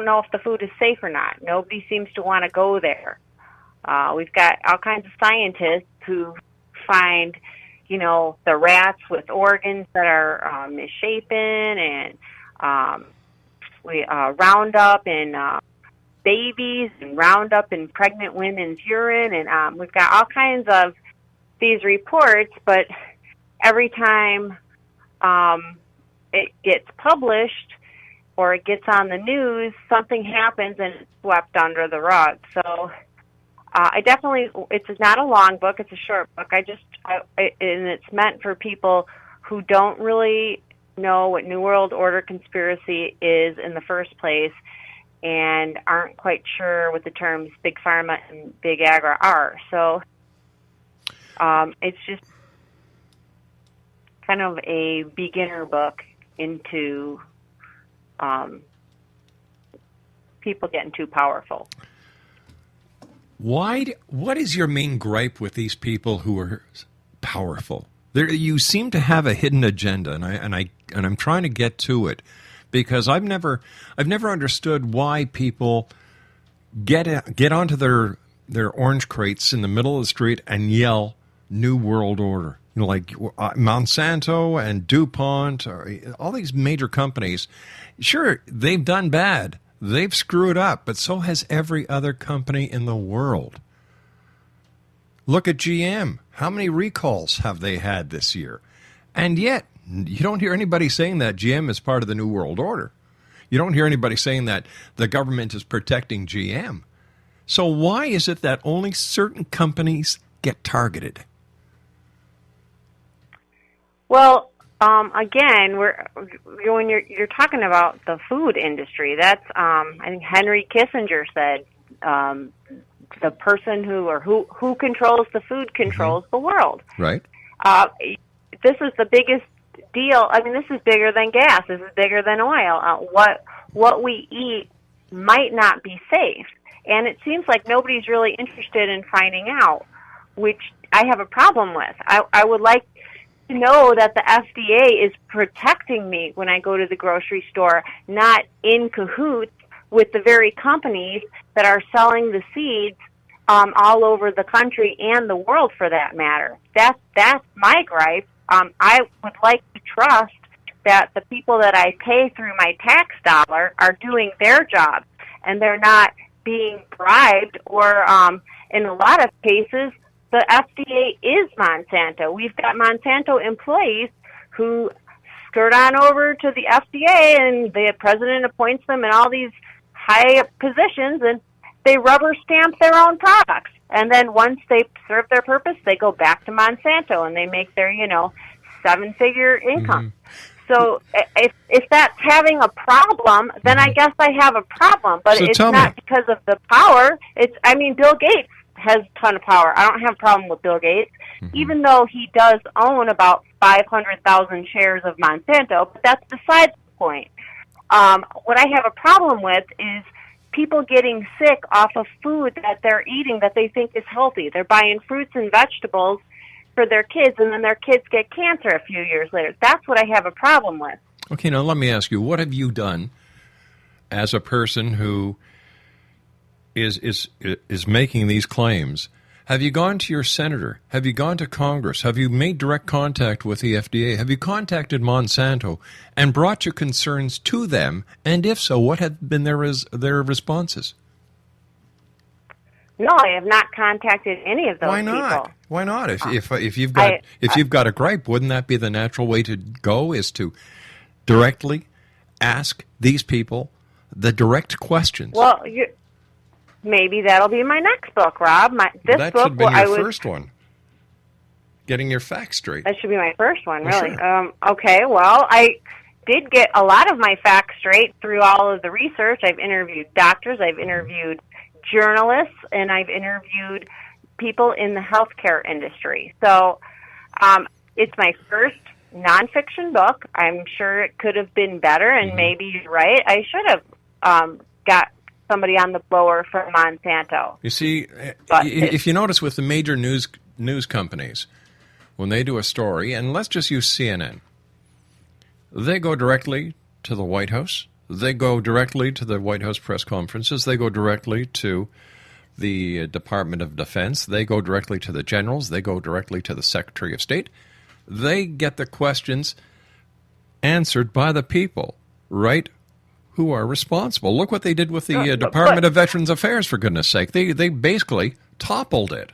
know if the food is safe or not. Nobody seems to want to go there. We've got all kinds of scientists who find, the rats with organs that are misshapen, and we round up in babies and round up in pregnant women's urine, and we've got all kinds of these reports, but every time it gets published or it gets on the news, something happens and it's swept under the rug. So it's not a long book, it's a short book. And it's meant for people who don't really know what New World Order conspiracy is in the first place and aren't quite sure what the terms Big Pharma and Big Agri are. So it's just kind of a beginner book into people getting too powerful. What is your main gripe with these people who are powerful? You seem to have a hidden agenda, and I'm trying to get to it, because I've never understood why people get onto their orange crates in the middle of the street and yell New World Order. Like Monsanto and DuPont, all these major companies. Sure, they've done bad. They've screwed up, but so has every other company in the world. Look at GM. How many recalls have they had this year? And yet, you don't hear anybody saying that GM is part of the New World Order. You don't hear anybody saying that the government is protecting GM. So why is it that only certain companies get targeted? Well, again, when you're talking about the food industry, that's I think Henry Kissinger said the person who controls the food controls the world. Right. This is the biggest deal. I mean, this is bigger than gas. This is bigger than oil. What we eat might not be safe, and it seems like nobody's really interested in finding out, which I have a problem with. I would like to know that the FDA is protecting me when I go to the grocery store, not in cahoots with the very companies that are selling the seeds all over the country and the world, for that matter. That's my gripe. I would like to trust that the people that I pay through my tax dollar are doing their job, and they're not being bribed, or in a lot of cases, the FDA is Monsanto. We've got Monsanto employees who skirt on over to the FDA, and the president appoints them in all these high positions, and they rubber stamp their own products. And then once they serve their purpose, they go back to Monsanto, and they make their, seven-figure income. Mm-hmm. So if that's having a problem, then I guess I have a problem. But it's not because of the power. Bill Gates has a ton of power. I don't have a problem with Bill Gates, even though he does own about 500,000 shares of Monsanto, but that's beside the point. What I have a problem with is people getting sick off of food that they're eating that they think is healthy. They're buying fruits and vegetables for their kids, and then their kids get cancer a few years later. That's what I have a problem with. Okay, now let me ask you, what have you done as a person who is making these claims? Have you gone to your senator? Have you gone to Congress? Have you made direct contact with the FDA? Have you contacted Monsanto and brought your concerns to them? And if so, what have been their responses? No, I have not contacted any of those people. Why not? If you've got a gripe, wouldn't that be the natural way to go? Is to directly ask these people the direct questions. Well, maybe that'll be my next book, Rob. That should be your first one. Getting your facts straight. That should be my first one, well, really. Sure. Okay, well, I did get a lot of my facts straight through all of the research. I've interviewed doctors, I've interviewed journalists, and I've interviewed people in the healthcare industry. So it's my first nonfiction book. I'm sure it could have been better, and maybe you're right. I should have got somebody on the blower from Monsanto. You see, if you notice with the major news companies, when they do a story, and let's just use CNN, they go directly to the White House, They go directly to the White House press conferences. They go directly to the Department of Defense. They go directly to the generals. They go directly to the Secretary of State. They get the questions answered by the people, right, who are responsible. Look what they did with the Department of Veterans Affairs, for goodness sake. They basically toppled it.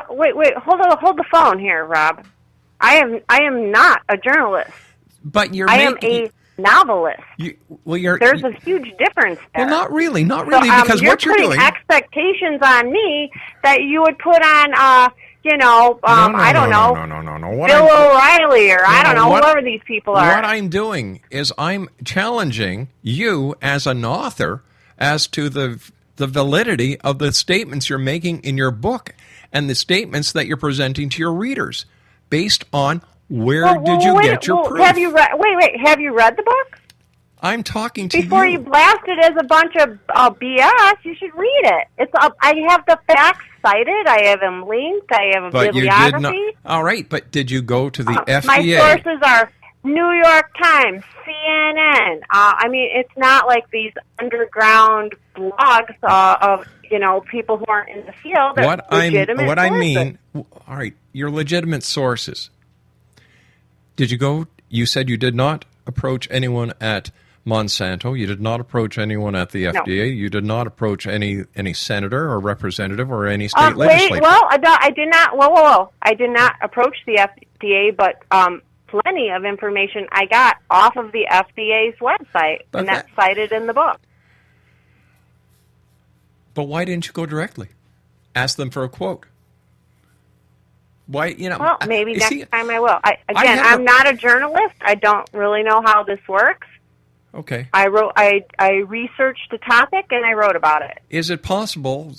Wait, hold the phone here, Rob. I am not a journalist. But I am a novelist. There's a huge difference there. Well, not really, because what you're doing... You're putting expectations on me that you would put on, I don't know, Bill O'Reilly or I don't know, whoever these people are. What I'm doing is I'm challenging you as an author as to the validity of the statements you're making in your book and the statements that you're presenting to your readers based on where did you get your proof. Have you read the book? I'm talking to you. Before you blast it as a bunch of BS, you should read it. It's I have the facts cited. I have them linked. I have a bibliography. You did not, all right, but did you go to the FDA? My sources are New York Times, CNN. It's not like these underground blogs of people who aren't in the field. All right, your legitimate sources. Did you go? You said you did not approach anyone at Monsanto. You did not approach anyone at the FDA. No. You did not approach any senator or representative or any state legislator. I did not. Whoa! I did not approach the FDA, but plenty of information I got off of the FDA's website, and that's cited in the book. But why didn't you go directly? Ask them for a quote. Why, Well, maybe next time I will. I'm not a journalist. I don't really know how this works. Okay. I researched the topic and I wrote about it. Is it possible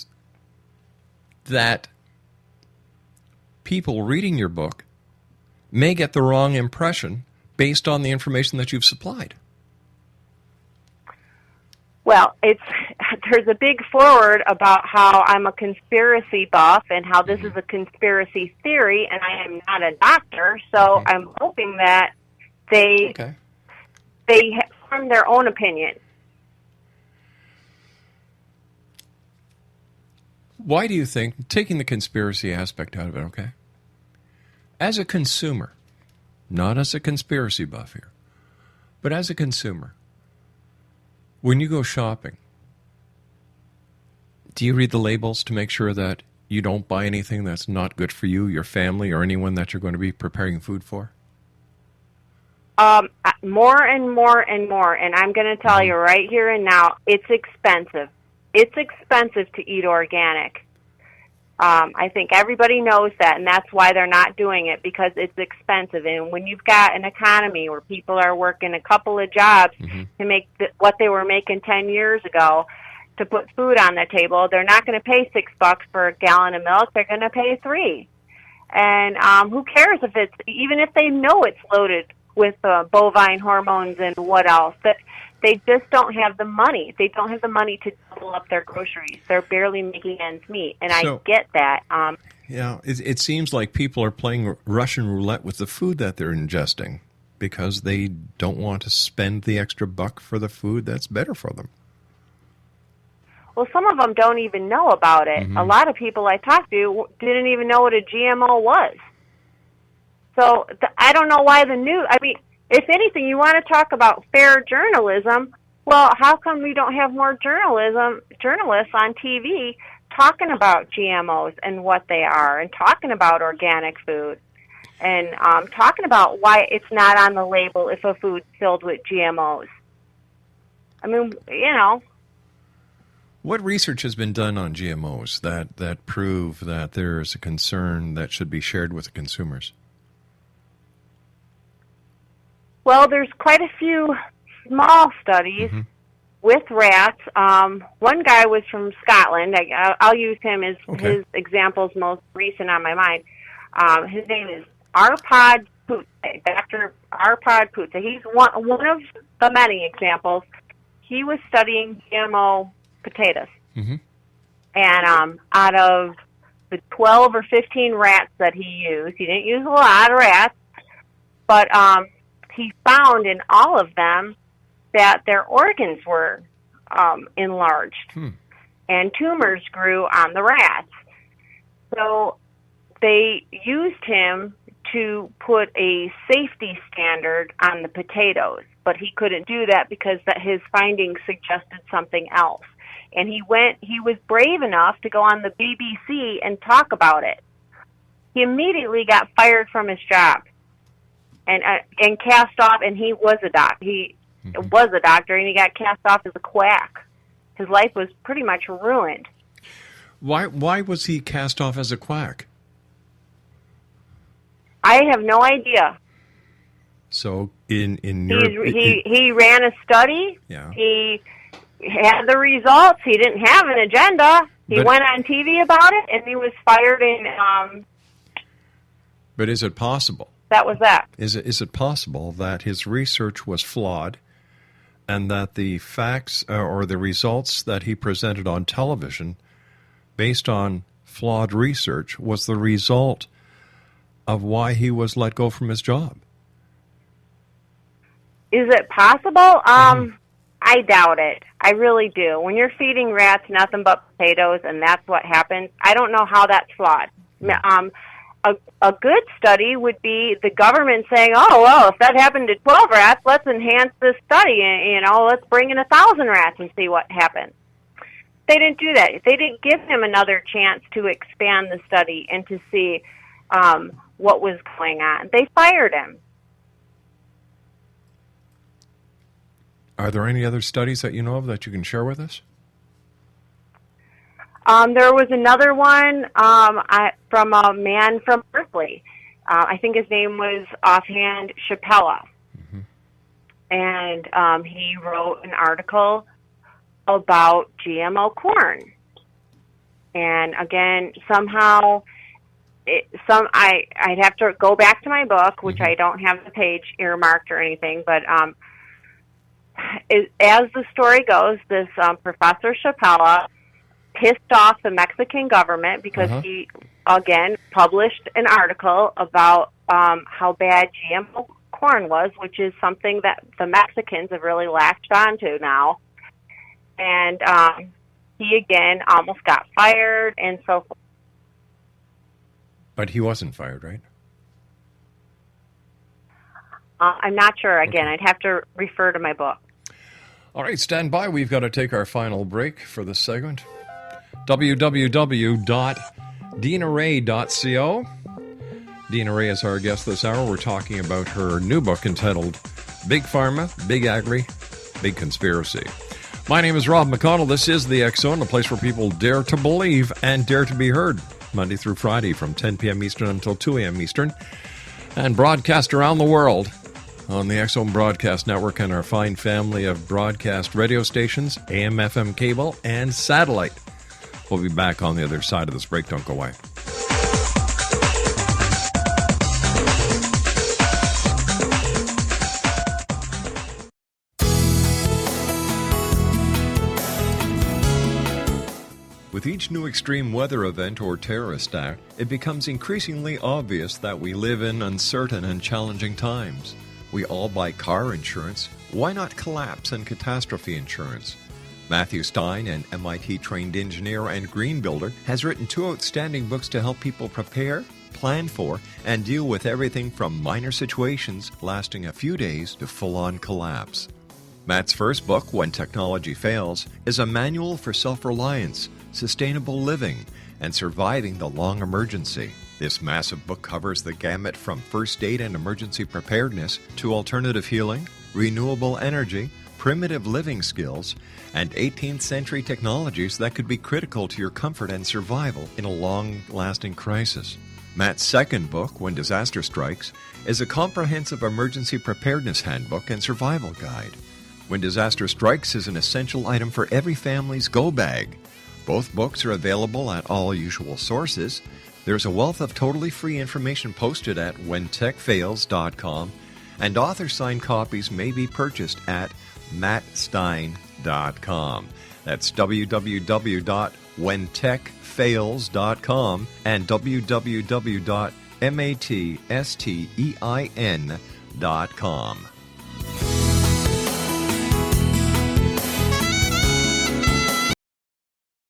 that people reading your book may get the wrong impression based on the information that you've supplied? Well, there's a big forward about how I'm a conspiracy buff and how this is a conspiracy theory, and I am not a doctor, so I'm hoping that they form their own opinion. Why do you think, taking the conspiracy aspect out of it, okay, as a consumer, not as a conspiracy buff here, but as a consumer, when you go shopping, do you read the labels to make sure that you don't buy anything that's not good for you, your family, or anyone that you're going to be preparing food for? More and more and more, and I'm going to tell you right here and now, it's expensive. It's expensive to eat organic. I think everybody knows that, and that's why they're not doing it, because it's expensive. And when you've got an economy where people are working a couple of jobs to make what they were making 10 years ago to put food on the table, they're not going to pay $6 for a gallon of milk. They're going to pay $3. And who cares even if they know it's loaded with bovine hormones and what else? That they just don't have the money. They don't have the money to double up their groceries. They're barely making ends meet, and I get that. It seems like people are playing Russian roulette with the food that they're ingesting because they don't want to spend the extra buck for the food that's better for them. Well, some of them don't even know about it. A lot of people I talked to didn't even know what a GMO was. So I don't know why the news... if anything, you want to talk about fair journalism, well, how come we don't have more journalists on TV talking about GMOs and what they are, and talking about organic food, and talking about why it's not on the label if a food's filled with GMOs? What research has been done on GMOs that prove that there is a concern that should be shared with the consumers? Well, there's quite a few small studies with rats. One guy was from Scotland. I'll use him as his example's most recent on my mind. His name is Arpad Putze, Dr. Arpad Putze. He's one of the many examples. He was studying GMO potatoes. And out of the 12 or 15 rats that he used, he didn't use a lot of rats, but he found in all of them that their organs were enlarged, and tumors grew on the rats. So they used him to put a safety standard on the potatoes, but he couldn't do that because his findings suggested something else. And he was brave enough to go on the BBC and talk about it. He immediately got fired from his job and cast off, and he was a doctor. He was a doctor, and he got cast off as a quack. His life was pretty much ruined. Why was he cast off as a quack? I have no idea. So he ran a study. Yeah. He had the results. He didn't have an agenda. He went on TV about it, and he was fired. But is it possible? That was that. Is it possible that his research was flawed, and that the facts or the results that he presented on television, based on flawed research, was the result of why he was let go from his job? Is it possible? I doubt it. I really do. When you're feeding rats nothing but potatoes and that's what happens, I don't know how that's flawed. A good study would be the government saying, oh, well, if that happened to 12 rats, let's enhance this study. Let's bring in 1,000 rats and see what happens. They didn't do that. They didn't give him another chance to expand the study and to see what was going on. They fired him. Are there any other studies that you know of that you can share with us? There was another one from a man from Berkeley. I think his name was offhand Chappella. And he wrote an article about GMO corn. And again, somehow, I'd have to go back to my book, which I don't have the page earmarked or anything, but as the story goes, this Professor Chappella pissed off the Mexican government because he, again, published an article about how bad GMO corn was, which is something that the Mexicans have really latched onto now. And he, again, almost got fired and so forth. But he wasn't fired, right? I'm not sure. Again, I'd have to refer to my book. All right, stand by. We've got to take our final break for this segment. www.dinarae.co. Dina Rae is our guest this hour. We're talking about her new book entitled Big Pharma, Big Agri, Big Conspiracy. My name is Rob McConnell. This is the X Zone, a place where people dare to believe and dare to be heard. Monday through Friday from 10 p.m. Eastern until 2 a.m. Eastern. And broadcast around the world on the X Zone Broadcast Network and our fine family of broadcast radio stations, AM, FM cable, and satellite. We'll be back on the other side of this break. Don't go away. With each new extreme weather event or terrorist act, it becomes increasingly obvious that we live in uncertain and challenging times. We all buy car insurance. Why not collapse and catastrophe insurance? Matthew Stein, an MIT-trained engineer and green builder, has written 2 outstanding books to help people prepare, plan for, and deal with everything from minor situations lasting a few days to full-on collapse. Matt's first book, When Technology Fails, is a manual for self-reliance, sustainable living, and surviving the long emergency. This massive book covers the gamut from first aid and emergency preparedness to alternative healing, renewable energy, primitive living skills, and 18th century technologies that could be critical to your comfort and survival in a long-lasting crisis. Matt's second book, When Disaster Strikes, is a comprehensive emergency preparedness handbook and survival guide. When Disaster Strikes is an essential item for every family's go bag. Both books are available at all usual sources. There's a wealth of totally free information posted at whentechfails.com, and author-signed copies may be purchased at mattstein.com. That's www.whentechfails.com and www.mattstein.com.